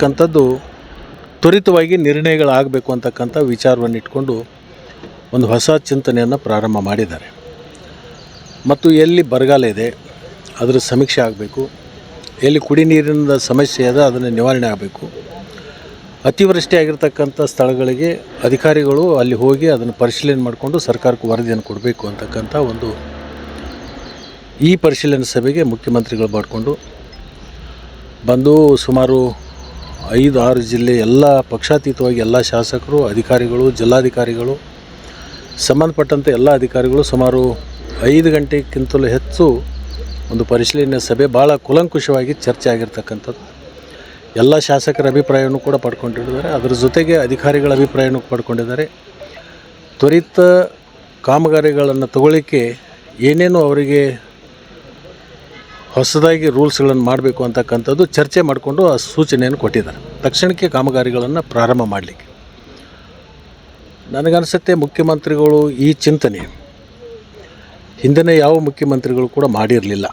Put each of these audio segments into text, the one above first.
ಅಂತಕ್ಕಂಥದ್ದು ತ್ವರಿತವಾಗಿ ನಿರ್ಣಯಗಳಾಗಬೇಕು ಅಂತಕ್ಕಂಥ ವಿಚಾರವನ್ನು ಇಟ್ಕೊಂಡು ಒಂದು ಹೊಸ ಚಿಂತನೆಯನ್ನು ಪ್ರಾರಂಭ ಮಾಡಿದ್ದಾರೆ. ಮತ್ತು ಎಲ್ಲಿ ಬರಗಾಲ ಇದೆ ಅದರ ಸಮೀಕ್ಷೆ ಆಗಬೇಕು, ಎಲ್ಲಿ ಕುಡಿ ನೀರಿನ ಸಮಸ್ಯೆ ಇದೆ ಅದನ್ನು ನಿವಾರಣೆ ಆಗಬೇಕು, ಅತಿವೃಷ್ಟಿ ಆಗಿರ್ತಕ್ಕಂಥ ಸ್ಥಳಗಳಿಗೆ ಅಧಿಕಾರಿಗಳು ಅಲ್ಲಿ ಹೋಗಿ ಅದನ್ನು ಪರಿಶೀಲನೆ ಮಾಡಿಕೊಂಡು ಸರ್ಕಾರಕ್ಕೆ ವರದಿಯನ್ನು ಕೊಡಬೇಕು ಅಂತಕ್ಕಂಥ ಒಂದು ಈ ಪರಿಶೀಲನೆ ಸಭೆಗೆ ಮುಖ್ಯಮಂತ್ರಿಗಳು ಮಾಡಿಕೊಂಡು ಬಂದು ಸುಮಾರು 5-6 ಜಿಲ್ಲೆ ಎಲ್ಲ ಪಕ್ಷಾತೀತವಾಗಿ ಎಲ್ಲ ಶಾಸಕರು, ಅಧಿಕಾರಿಗಳು, ಜಿಲ್ಲಾಧಿಕಾರಿಗಳು, ಸಂಬಂಧಪಟ್ಟಂಥ ಎಲ್ಲ ಅಧಿಕಾರಿಗಳು ಸುಮಾರು 5 ಗಂಟೆಗಿಂತಲೂ ಹೆಚ್ಚು ಒಂದು ಪರಿಶೀಲನೆ ಸಭೆ ಭಾಳ ಕೂಲಂಕುಷವಾಗಿ ಚರ್ಚೆ ಆಗಿರ್ತಕ್ಕಂಥದ್ದು. ಎಲ್ಲ ಶಾಸಕರ ಅಭಿಪ್ರಾಯವನ್ನು ಕೂಡ ಪಡ್ಕೊಂಡಿದ್ದಾರೆ. ಅದರ ಜೊತೆಗೆ ಅಧಿಕಾರಿಗಳ ಅಭಿಪ್ರಾಯವನ್ನು ಪಡ್ಕೊಂಡಿದ್ದಾರೆ. ತ್ವರಿತ ಕಾಮಗಾರಿಗಳನ್ನು ತಗೊಳ್ಳಿಕ್ಕೆ ಏನೇನು ಅವರಿಗೆ ಹೊಸದಾಗಿ ರೂಲ್ಸ್ಗಳನ್ನು ಮಾಡಬೇಕು ಅಂತಕ್ಕಂಥದ್ದು ಚರ್ಚೆ ಮಾಡಿಕೊಂಡು ಆ ಸೂಚನೆಯನ್ನು ಕೊಟ್ಟಿದ್ದಾರೆ. ತಕ್ಷಣಕ್ಕೆ ಕಾಮಗಾರಿಗಳನ್ನು ಪ್ರಾರಂಭ ಮಾಡಲಿಕ್ಕೆ ನನಗನ್ಸುತ್ತೆ ಮುಖ್ಯಮಂತ್ರಿಗಳು ಈ ಚಿಂತನೆ ಹಿಂದಿನ ಯಾವ ಮುಖ್ಯಮಂತ್ರಿಗಳು ಕೂಡ ಮಾಡಿರಲಿಲ್ಲ.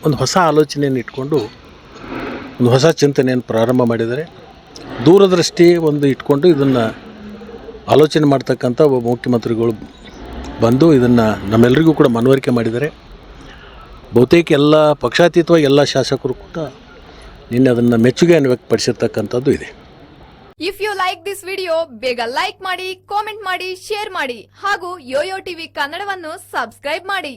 ಒಂದು ಹೊಸ ಆಲೋಚನೆಯನ್ನು ಇಟ್ಕೊಂಡು ಒಂದು ಹೊಸ ಚಿಂತನೆಯನ್ನು ಪ್ರಾರಂಭ ಮಾಡಿದ್ದಾರೆ. ದೂರದೃಷ್ಟಿ ಒಂದು ಇಟ್ಕೊಂಡು ಇದನ್ನು ಆಲೋಚನೆ ಮಾಡ್ತಕ್ಕಂಥ ಒಬ್ಬ ಮುಖ್ಯಮಂತ್ರಿಗಳು ಬಂದು ಇದನ್ನು ನಮ್ಮೆಲ್ಲರಿಗೂ ಕೂಡ ಮನವರಿಕೆ ಮಾಡಿದ್ದಾರೆ. ಬಹುತೇಕ ಎಲ್ಲ ಪಕ್ಷಾತೀತವಾಗಿ ಎಲ್ಲ ಶಾಸಕರು ಕೂಡ ನಿನ್ನೆ ಅದನ್ನು ಮೆಚ್ಚುಗೆಯನ್ನು ವ್ಯಕ್ತಪಡಿಸಿರ್ತಕ್ಕಂಥದ್ದು ಇದೆ. If you like this video ಬೇಗ ಲೈಕ್ ಮಾಡಿ, ಕಾಮೆಂಟ್ ಮಾಡಿ, ಶೇರ್ ಮಾಡಿ ಹಾಗೂ ಯೋಯೋ ಟಿವಿ ಕನ್ನಡವನ್ನು ಸಬ್ಸ್ಕ್ರೈಬ್ ಮಾಡಿ.